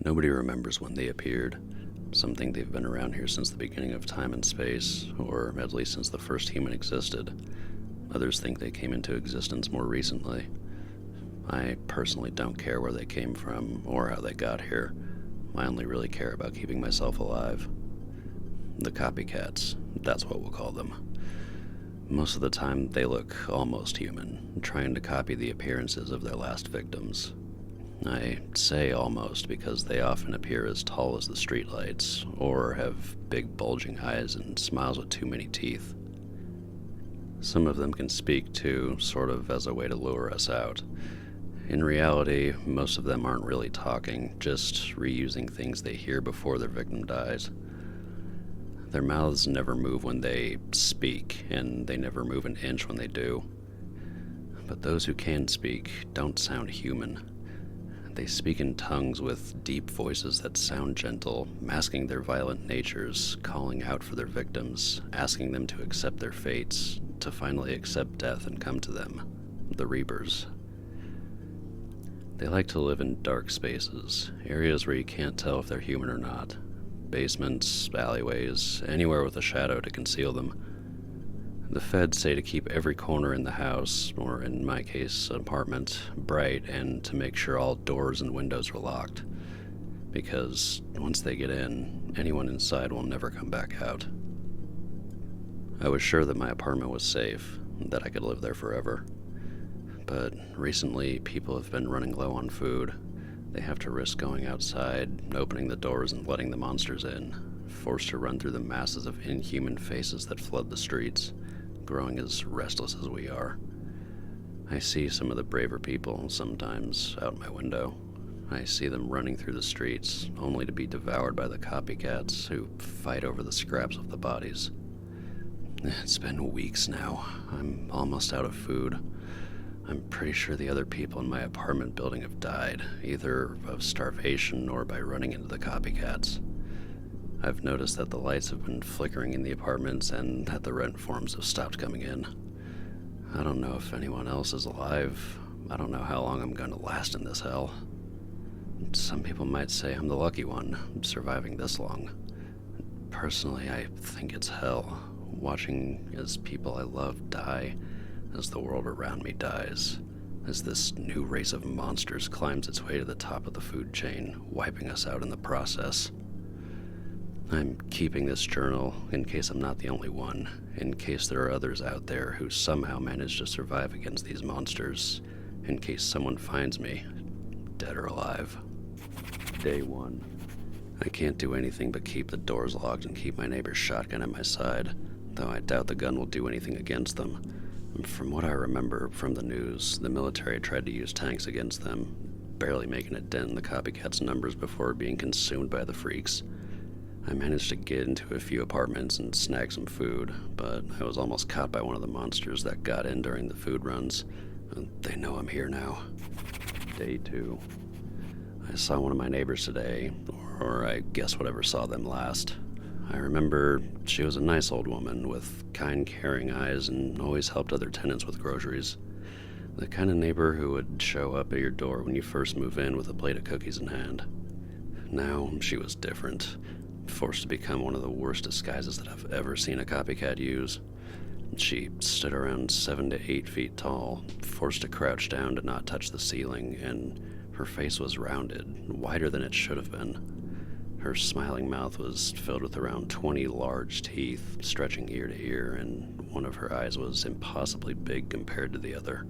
Nobody remembers when they appeared. Some think they've been around here since the beginning of time and space, or at least since the first human existed. Others think they came into existence more recently. I personally don't care where they came from or how they got here. I only really care about keeping myself alive. The copycats, that's what we'll call them. Most of the time, they look almost human, trying to copy the appearances of their last victims. I say almost because they often appear as tall as the streetlights, or have big bulging eyes and smiles with too many teeth. Some of them can speak too, sort of as a way to lure us out. In reality, most of them aren't really talking, just reusing things they hear before their victim dies. Their mouths never move when they speak, and they never move an inch when they do. But those who can speak don't sound human. They speak in tongues with deep voices that sound gentle, masking their violent natures, calling out for their victims, asking them to accept their fates, to finally accept death and come to them, the Reapers. They like to live in dark spaces, areas where you can't tell if they're human or not. Basements, alleyways, anywhere with a shadow to conceal them. The feds say to keep every corner in the house, or in my case, an apartment, bright and to make sure all doors and windows are locked. Because once they get in, anyone inside will never come back out. I was sure that my apartment was safe, that I could live there forever. But recently, people have been running low on food. They have to risk going outside, opening the doors and letting the monsters in, forced to run through the masses of inhuman faces that flood the streets, growing as restless as we are. I see some of the braver people sometimes out my window. I see them running through the streets, only to be devoured by the copycats who fight over the scraps of the bodies. It's been weeks now. I'm almost out of food. I'm pretty sure the other people in my apartment building have died, either of starvation or by running into the copycats. I've noticed that the lights have been flickering in the apartments and that the rent forms have stopped coming in. I don't know if anyone else is alive. I don't know how long I'm going to last in this hell. Some people might say I'm the lucky one, surviving this long. Personally, I think it's hell, watching as people I love die, as the world around me dies, as this new race of monsters climbs its way to the top of the food chain, wiping us out in the process. I'm keeping this journal in case I'm not the only one, in case there are others out there who somehow manage to survive against these monsters, in case someone finds me, dead or alive. Day 1. I can't do anything but keep the doors locked and keep my neighbor's shotgun at my side, though I doubt the gun will do anything against them. From what I remember from the news, the military tried to use tanks against them, barely making a dent in the copycats' numbers before being consumed by the freaks. I managed to get into a few apartments and snag some food, but I was almost caught by one of the monsters that got in during the food runs. They know I'm here now. Day 2. I saw one of my neighbors today, or I guess whatever saw them last. I remember she was a nice old woman with kind, caring eyes and always helped other tenants with groceries. The kind of neighbor who would show up at your door when you first move in with a plate of cookies in hand. Now she was different. Forced to become one of the worst disguises that I've ever seen a copycat use. She stood around 7 to 8 feet tall, forced to crouch down to not touch the ceiling, and her face was rounded, wider than it should have been. Her smiling mouth was filled with around 20 large teeth, stretching ear to ear, and one of her eyes was impossibly big compared to the other.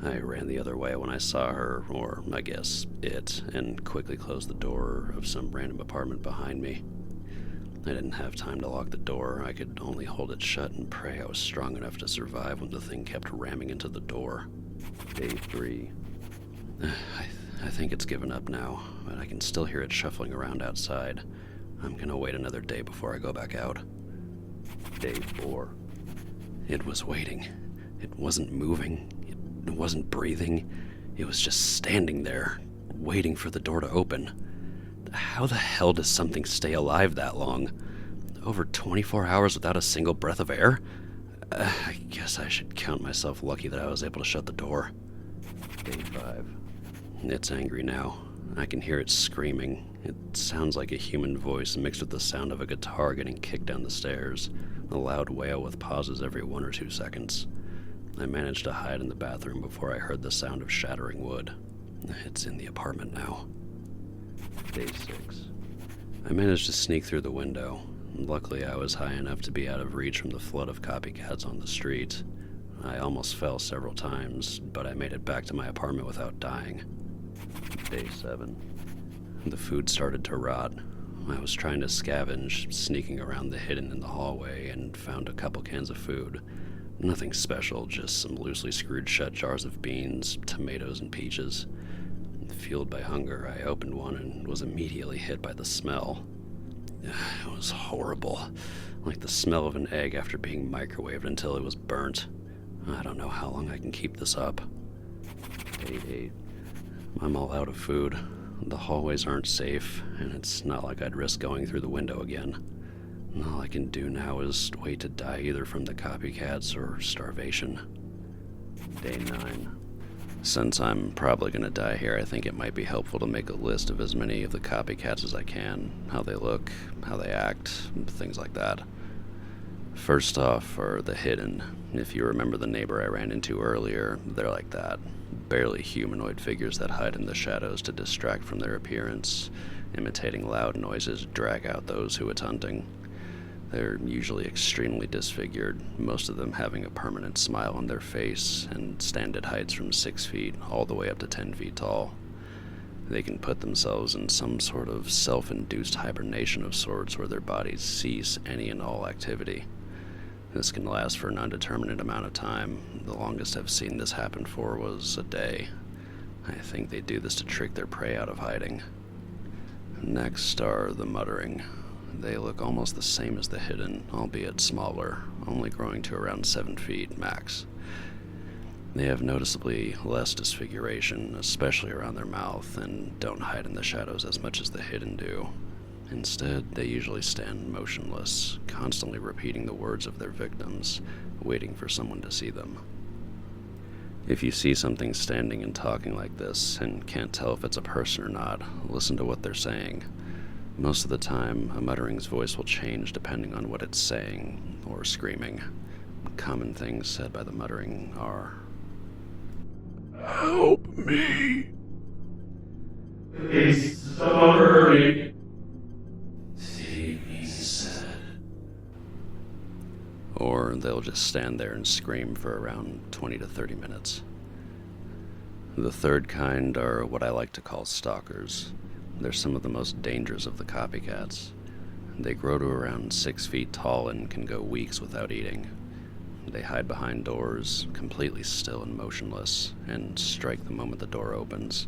I ran the other way when I saw her, or I guess it, and quickly closed the door of some random apartment behind me. I didn't have time to lock the door. I could only hold it shut and pray I was strong enough to survive when the thing kept ramming into the door. Day 3. I think it's given up now, but I can still hear it shuffling around outside. I'm gonna wait another day before I go back out. Day 4. It was waiting. It wasn't moving. It wasn't breathing. It was just standing there, waiting for the door to open. How the hell does something stay alive that long? Over 24 hours without a single breath of air? I guess I should count myself lucky that I was able to shut the door. Day 5. It's angry now. I can hear it screaming. It sounds like a human voice mixed with the sound of a guitar getting kicked down the stairs, a loud wail with pauses every 1 or 2 seconds. I managed to hide in the bathroom before I heard the sound of shattering wood. It's in the apartment now. Day 6. I managed to sneak through the window. Luckily, I was high enough to be out of reach from the flood of copycats on the street. I almost fell several times, but I made it back to my apartment without dying. Day 7. The food started to rot. I was trying to scavenge, sneaking around the hidden in the hallway, and found a couple cans of food. Nothing special, just some loosely screwed shut jars of beans, tomatoes, and peaches. Fueled by hunger, I opened one and was immediately hit by the smell. It was horrible, like the smell of an egg after being microwaved until it was burnt. I don't know how long I can keep this up. Day 8. I'm all out of food. The hallways aren't safe, and it's not like I'd risk going through the window again. All I can do now is wait to die either from the copycats or starvation. Day 9. Since I'm probably going to die here, I think it might be helpful to make a list of as many of the copycats as I can. How they look, how they act, things like that. First off are the hidden. If you remember the neighbor I ran into earlier, they're like that. Barely humanoid figures that hide in the shadows to distract from their appearance, imitating loud noises drag out those who it's hunting. They're usually extremely disfigured, most of them having a permanent smile on their face, and stand at heights from 6 feet all the way up to 10 feet tall. They can put themselves in some sort of self-induced hibernation of sorts where their bodies cease any and all activity. This can last for an undeterminate amount of time. The longest I've seen this happen for was a day. I think they do this to trick their prey out of hiding. Next are the muttering. They look almost the same as the hidden, albeit smaller, only growing to around 7 feet max. They have noticeably less disfiguration, especially around their mouth, and don't hide in the shadows as much as the hidden do. Instead, they usually stand motionless, constantly repeating the words of their victims, waiting for someone to see them. If you see something standing and talking like this, and can't tell if it's a person or not, listen to what they're saying. Most of the time, a muttering's voice will change depending on what it's saying or screaming. Common things said by the muttering are, "Help me! It's sorry. Save me, said." Or they'll just stand there and scream for around 20 to 30 minutes. The third kind are what I like to call stalkers. They're some of the most dangerous of the copycats. They grow to around 6 feet tall and can go weeks without eating. They hide behind doors, completely still and motionless, and strike the moment the door opens.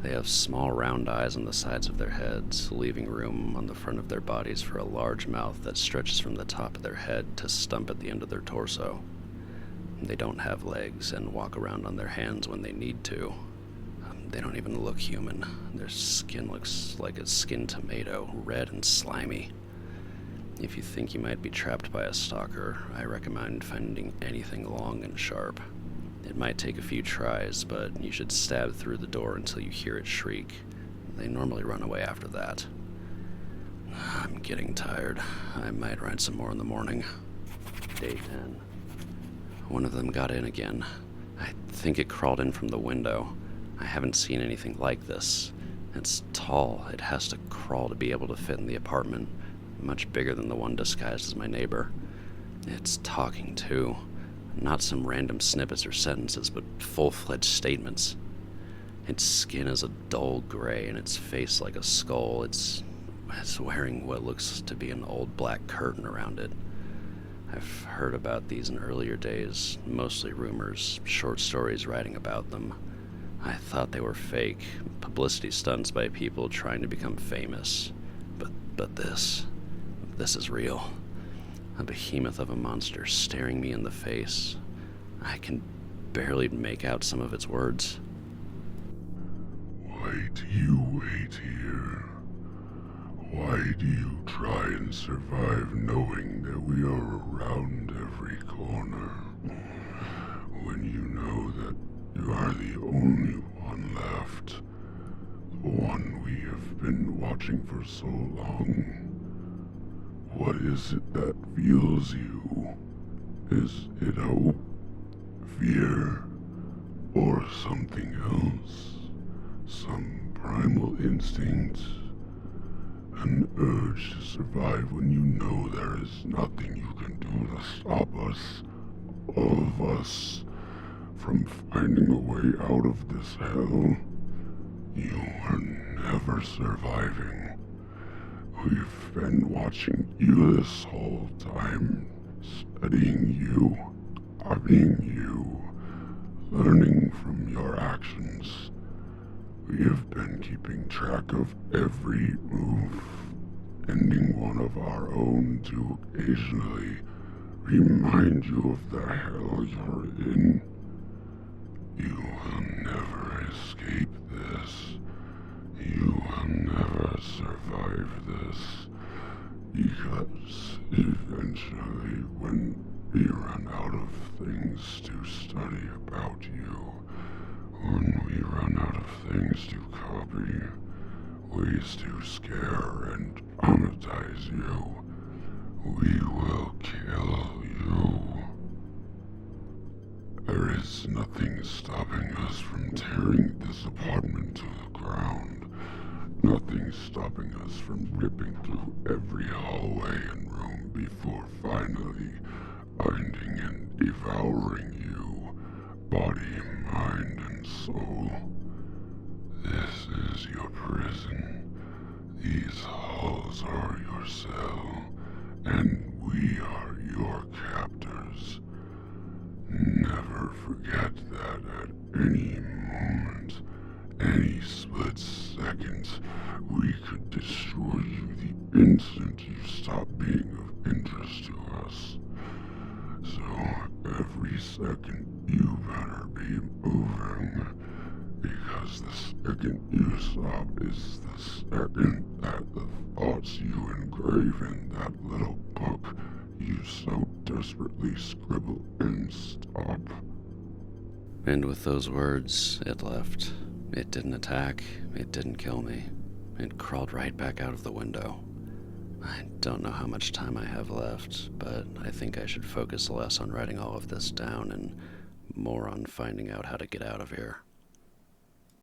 They have small round eyes on the sides of their heads, leaving room on the front of their bodies for a large mouth that stretches from the top of their head to stump at the end of their torso. They don't have legs and walk around on their hands when they need to. They don't even look human. Their skin looks like a skinned tomato, red and slimy. If you think you might be trapped by a stalker, I recommend finding anything long and sharp. It might take a few tries, but you should stab through the door until you hear it shriek. They normally run away after that. I'm getting tired. I might write some more in the morning. Day 10. One of them got in again. I think it crawled in from the window. I haven't seen anything like this. It's tall. It has to crawl to be able to fit in the apartment. Much bigger than the one disguised as my neighbor. It's talking, too. Not some random snippets or sentences, but full-fledged statements. Its skin is a dull gray, and its face like a skull. It's wearing what looks to be an old black curtain around it. I've heard about these in earlier days, mostly rumors, short stories writing about them. I thought they were fake, publicity stunts by people trying to become famous. But this is real. A behemoth of a monster staring me in the face. I can barely make out some of its words. Why do you wait here? Why do you try and survive knowing that we are around every corner? When you know that you are the only one left. been watching for so long? What is it that fuels you? Is it hope, fear, or something else? Some primal instinct? An urge to survive when you know there is nothing you can do to stop us, all of us, from finding a way out of this hell? You are never surviving. We've been watching you this whole time, studying you, copying you, learning from your actions. We have been keeping track of every move, ending one of our own to occasionally remind you of the hell you're in. You will never escape this. You will never survive this. Because eventually, when we run out of things to study about you, when we run out of things to copy, ways to scare and traumatize you, we will kill you. There is nothing stopping us from tearing this apartment to the ground. Nothing stopping us from ripping through every hallway and room before finally finding and devouring you, body, mind, and soul. This is your prison. These halls are your cell, and we are your captors. Never forget that at any moment, any split second, we could destroy you the instant you stop being of interest to us. So every second you better be moving, because the second you stop is the second that the thoughts you engrave in that little book you so desperately scribble in stop. And with those words, it left. It didn't attack, it didn't kill me. It crawled right back out of the window. I don't know how much time I have left, but I think I should focus less on writing all of this down and more on finding out how to get out of here.